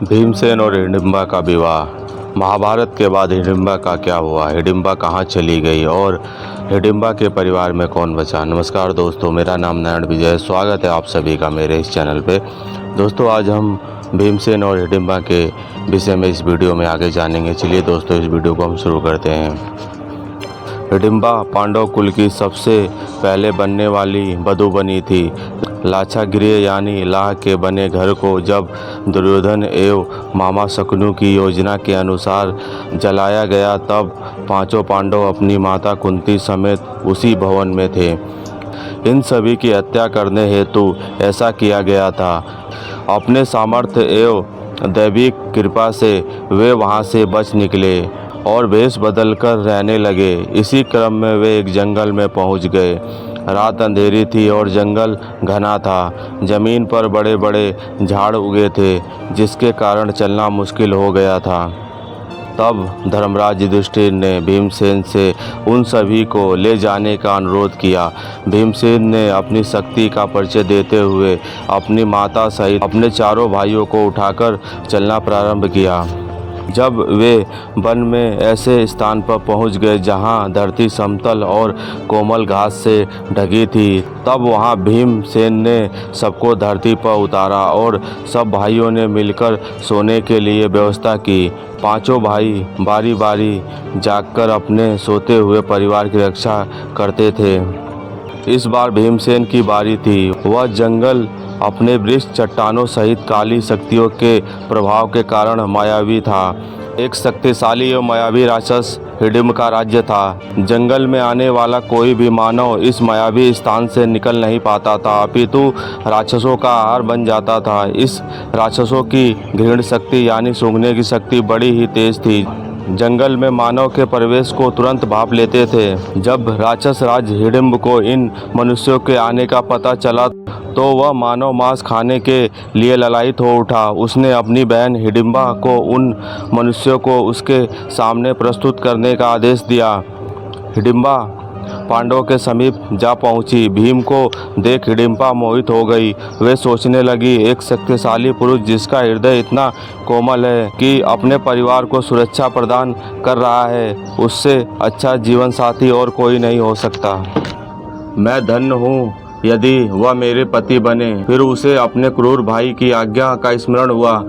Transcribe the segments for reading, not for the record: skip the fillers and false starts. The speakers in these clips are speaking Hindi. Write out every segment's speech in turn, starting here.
भीमसेन और हिडिंबा का विवाह। महाभारत के बाद हिडिंबा का क्या हुआ, हिडिंबा कहाँ चली गई और हिडिंबा के परिवार में कौन बचा। नमस्कार दोस्तों, मेरा नाम नारायण विजय, स्वागत है आप सभी का मेरे इस चैनल पे। दोस्तों आज हम भीमसेन और हिडिंबा के विषय में इस वीडियो में आगे जानेंगे। चलिए दोस्तों इस वीडियो को हम शुरू करते हैं। हिडिंबा पांडव कुल की सबसे पहले बनने वाली वधू बनी थी। लाक्षागृह यानी लाह के बने घर को जब दुर्योधन एवं मामा शकुनी की योजना के अनुसार जलाया गया तब पांचों पांडव अपनी माता कुंती समेत उसी भवन में थे। इन सभी की हत्या करने हेतु ऐसा किया गया था। अपने सामर्थ्य एवं दैविक कृपा से वे वहां से बच निकले और वेश बदलकर रहने लगे। इसी क्रम में वे एक जंगल में पहुंच गए। रात अंधेरी थी और जंगल घना था। जमीन पर बड़े बड़े झाड़ उगे थे जिसके कारण चलना मुश्किल हो गया था। तब धर्मराज युधिष्ठिर ने भीमसेन से उन सभी को ले जाने का अनुरोध किया। भीमसेन ने अपनी शक्ति का परिचय देते हुए अपनी माता सहित अपने चारों भाइयों को उठाकर चलना प्रारंभ किया। जब वे वन में ऐसे स्थान पर पहुंच गए जहां धरती समतल और कोमल घास से ढकी थी, तब वहां भीमसेन ने सबको धरती पर उतारा और सब भाइयों ने मिलकर सोने के लिए व्यवस्था की। पांचों भाई बारी बारी जागकर अपने सोते हुए परिवार की रक्षा करते थे। इस बार भीमसेन की बारी थी। वह जंगल अपने वृक्ष चट्टानों सहित काली शक्तियों के प्रभाव के कारण मायावी था। एक शक्तिशाली एवं मायावी राक्षस हिडिंब का राज्य था। जंगल में आने वाला कोई भी मानव इस मायावी स्थान से निकल नहीं पाता था, अपितु राक्षसों का आहार बन जाता था। इस राक्षसों की घृण शक्ति यानी सूंघने की शक्ति बड़ी ही तेज थी। जंगल में मानव के प्रवेश को तुरंत भांप लेते थे। जब राक्षस राज हिडिंब को इन मनुष्यों के आने का पता चला तो वह मानव मांस खाने के लिए ललायित हो उठा। उसने अपनी बहन हिडिंबा को उन मनुष्यों को उसके सामने प्रस्तुत करने का आदेश दिया। हिडिंबा पांडवों के समीप जा पहुंची। भीम को देख हिडिंबा मोहित हो गई। वे सोचने लगी, एक शक्तिशाली पुरुष जिसका हृदय इतना कोमल है कि अपने परिवार को सुरक्षा प्रदान कर रहा है, उससे अच्छा जीवन साथी और कोई नहीं हो सकता। मैं धन्य हूँ यदि वह मेरे पति बने। फिर उसे अपने क्रूर भाई की आज्ञा का स्मरण हुआ।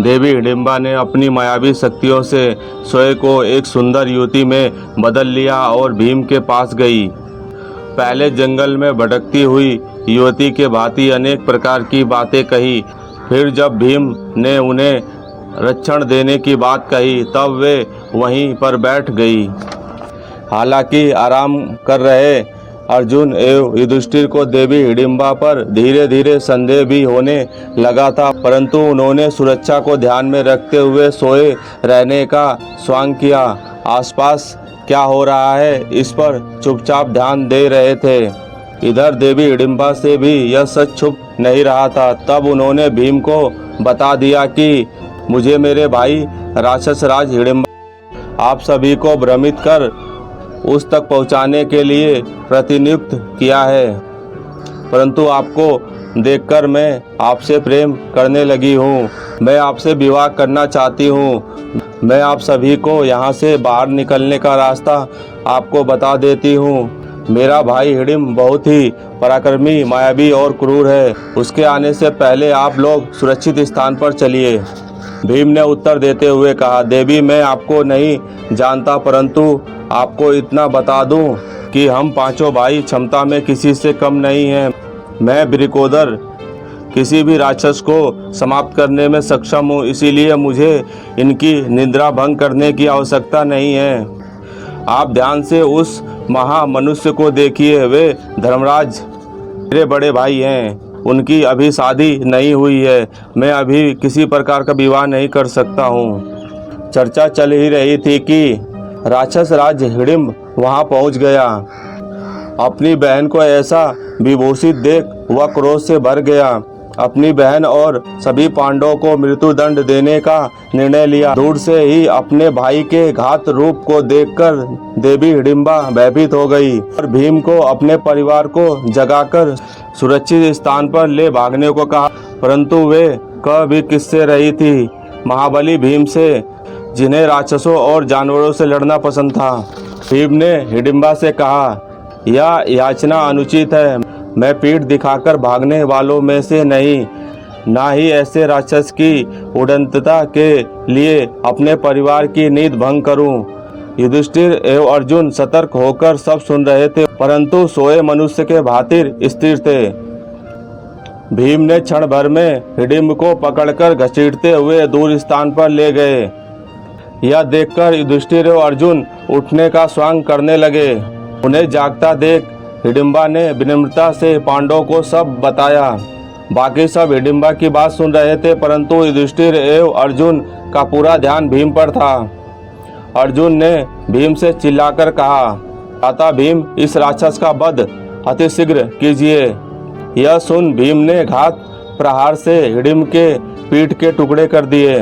देवी हिडिंबा ने अपनी मायावी शक्तियों से स्वयं को एक सुंदर युवती में बदल लिया और भीम के पास गई। पहले जंगल में भटकती हुई युवती के भांति अनेक प्रकार की बातें कही। फिर जब भीम ने उन्हें रक्षण देने की बात कही तब वे वहीं पर बैठ गई। हालांकि आराम कर रहे अर्जुन एवं युधिष्ठिर को देवी हिडिंबा पर धीरे धीरे संदेह भी होने लगा था, परंतु उन्होंने सुरक्षा को ध्यान में रखते हुए सोए रहने का स्वांग किया। आसपास क्या हो रहा है इस पर चुपचाप ध्यान दे रहे थे। इधर देवी हिडिंबा से भी यह सच छुप नहीं रहा था। तब उन्होंने भीम को बता दिया कि मुझे मेरे भाई राक्षस राज हिडिंबा आप सभी को भ्रमित कर उस तक पहुंचाने के लिए प्रतिनियुक्त किया है, परंतु आपको देखकर मैं आपसे प्रेम करने लगी हूँ। मैं आपसे विवाह करना चाहती हूँ। मैं आप सभी को यहाँ से बाहर निकलने का रास्ता आपको बता देती हूँ। मेरा भाई हिडिंब बहुत ही पराक्रमी, मायावी और क्रूर है। उसके आने से पहले आप लोग सुरक्षित स्थान पर चलिए। भीम ने उत्तर देते हुए कहा, देवी मैं आपको नहीं जानता, परंतु आपको इतना बता दूं कि हम पांचों भाई क्षमता में किसी से कम नहीं हैं। मैं वृकोदर किसी भी राक्षस को समाप्त करने में सक्षम हूं, इसीलिए मुझे इनकी निद्रा भंग करने की आवश्यकता नहीं है। आप ध्यान से उस महामनुष्य को देखिए। वे धर्मराज मेरे बड़े भाई हैं। उनकी अभी शादी नहीं हुई है। मैं अभी किसी प्रकार का विवाह नहीं कर सकता हूँ। चर्चा चल ही रही थी कि राक्षस राज हिडिंब वहां पहुंच गया। अपनी बहन को ऐसा विभूषित देख वह क्रोध से भर गया। अपनी बहन और सभी पांडवों को मृत्यु दंड देने का निर्णय लिया। दूर से ही अपने भाई के घात रूप को देखकर देवी हिडिंबा भयभीत हो गई और भीम को अपने परिवार को जगाकर सुरक्षित स्थान पर ले भागने को कहा, परंतु वे कह भी किससे रही थी। महाबली भीम से, जिन्हें राक्षसों और जानवरों से लड़ना पसंद था। भीम ने हिडिंबा से कहा, यह याचना अनुचित है। मैं पीठ दिखाकर भागने वालों में से नहीं, ना ही ऐसे राक्षस की उड़नतता के लिए अपने परिवार की नींद भंग करूं। युधिष्ठिर एवं अर्जुन सतर्क होकर सब सुन रहे थे, परंतु सोए मनुष्य के भांति स्थिर थे। भीम ने क्षण भर में हिडिंब को पकड़कर घसीटते हुए दूर स्थान पर ले गए। यह देखकर युधिष्ठिर एवं अर्जुन उठने का स्वांग करने लगे। उन्हें जागता देख हिडिंबा ने विनम्रता से पांडवों को सब बताया। बाकी सब हिडिंबा की बात सुन रहे थे, परंतु युधिष्ठिर एवं अर्जुन का पूरा ध्यान भीम पर था। अर्जुन ने भीम से चिल्लाकर कहा, भ्राता भीम, इस राक्षस का वध अतिशीघ्र कीजिए। यह सुन भीम ने घात प्रहार से हिडिंब के पीठ के टुकड़े कर दिए।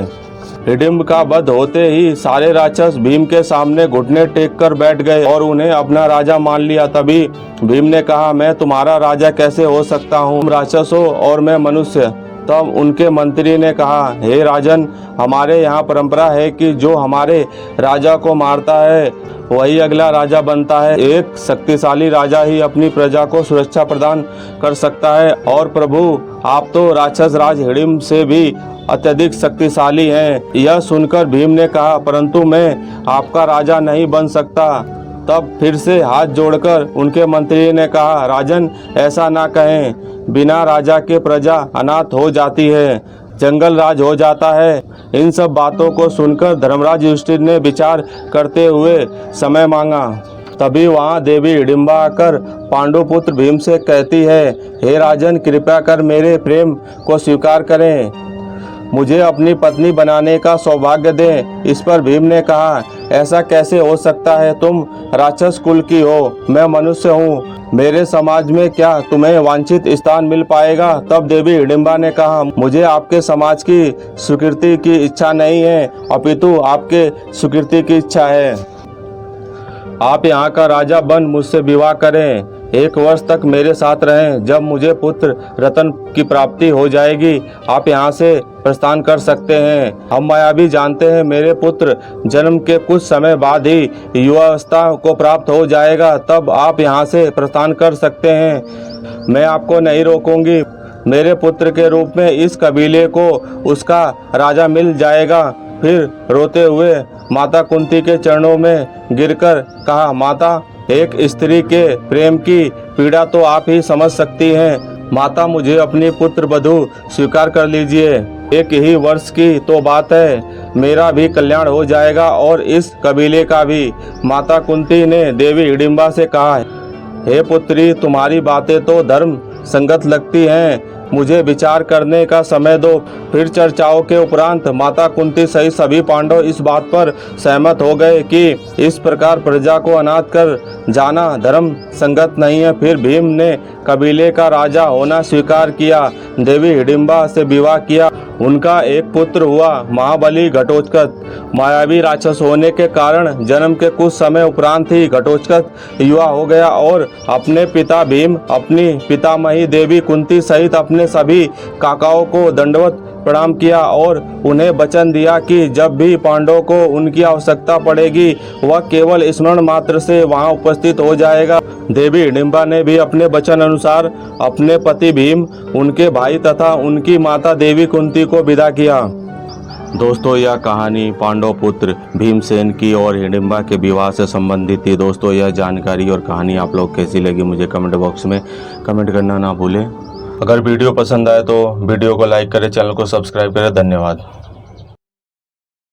हिडिंब का वध होते ही सारे राक्षस भीम के सामने घुटने टेक कर बैठ गए और उन्हें अपना राजा मान लिया। तभी भीम ने कहा, मैं तुम्हारा राजा कैसे हो सकता हूँ? तुम राक्षस हो और मैं मनुष्य। तब उनके मंत्री ने कहा, हे राजन, हमारे यहाँ परंपरा है कि जो हमारे राजा को मारता है वही अगला राजा बनता है। एक शक्तिशाली राजा ही अपनी प्रजा को सुरक्षा प्रदान कर सकता है, और प्रभु, आप तो राक्षस राज हिडिंब से भी अत्यधिक शक्तिशाली हैं। यह सुनकर भीम ने कहा, परंतु मैं आपका राजा नहीं बन सकता। तब फिर से हाथ जोड़कर उनके मंत्री ने कहा, राजन, ऐसा ना कहें। बिना राजा के प्रजा अनाथ हो जाती है, जंगल राज हो जाता है। इन सब बातों को सुनकर धर्मराज युधिष्ठिर ने विचार करते हुए समय मांगा। तभी वहाँ देवी हिडिंबा आकर पांडुपुत्र भीम से कहती है, हे राजन, कृपया कर मेरे प्रेम को स्वीकार करें, मुझे अपनी पत्नी बनाने का सौभाग्य दें। इस पर भीम ने कहा, ऐसा कैसे हो सकता है? तुम राक्षस कुल की हो, मैं मनुष्य हूँ। मेरे समाज में क्या तुम्हें वांछित स्थान मिल पाएगा? तब देवी हिडिंबा ने कहा, मुझे आपके समाज की स्वीकृति की इच्छा नहीं है, अपितु आपके स्वीकृति की इच्छा है। आप यहाँ का राजा बन मुझसे विवाह करें, 1 वर्ष तक मेरे साथ रहें। जब मुझे पुत्र रत्न की प्राप्ति हो जाएगी, आप यहाँ से प्रस्थान कर सकते हैं। हम मायावी जानते हैं, मेरे पुत्र जन्म के कुछ समय बाद ही युवावस्था को प्राप्त हो जाएगा, तब आप यहाँ से प्रस्थान कर सकते हैं। मैं आपको नहीं रोकूंगी। मेरे पुत्र के रूप में इस कबीले को उसका राजा मिल जाएगा। फिर रोते हुए माता कुंती के चरणों में गिरकर कहा, माता, एक स्त्री के प्रेम की पीड़ा तो आप ही समझ सकती हैं। माता, मुझे अपनी पुत्र वधू स्वीकार कर लीजिए। 1 ही वर्ष की तो बात है, मेरा भी कल्याण हो जाएगा और इस कबीले का भी। माता कुंती ने देवी हिडिंबा से कहा, हे पुत्री, तुम्हारी बातें तो धर्म संगत लगती हैं, मुझे विचार करने का समय दो। फिर चर्चाओं के उपरांत माता कुंती सहित सभी पांडव इस बात पर सहमत हो गए कि इस प्रकार प्रजा को अनाथ कर जाना धर्म संगत नहीं है। फिर भीम ने कबीले का राजा होना स्वीकार किया, देवी हिडिंबा से विवाह किया। उनका एक पुत्र हुआ, महाबली घटोत्कच। मायावी राक्षस होने के कारण जन्म के कुछ समय उपरांत ही घटोत्कच युवा हो गया और अपने पिता भीम, अपनी पितामही देवी कुंती सहित अपने सभी काकाओं को दंडवत प्रणाम किया और उन्हें वचन दिया कि जब भी पांडवों को उनकी आवश्यकता पड़ेगी, वह केवल स्मरण मात्र से वहां उपस्थित हो जाएगा। देवी हिडिंबा ने भी अपने वचन अनुसार अपने पति भीम, उनके भाई तथा उनकी माता देवी कुंती को विदा किया। दोस्तों, यह कहानी पांडव पुत्र भीमसेन की और हिडिंबा के विवाह से संबंधित थी। दोस्तों, यह जानकारी और कहानी आप लोग कैसी लगी मुझे कमेंट बॉक्स में कमेंट करना ना भूलें। अगर वीडियो पसंद आए तो वीडियो को लाइक करें, चैनल को सब्सक्राइब करें। धन्यवाद।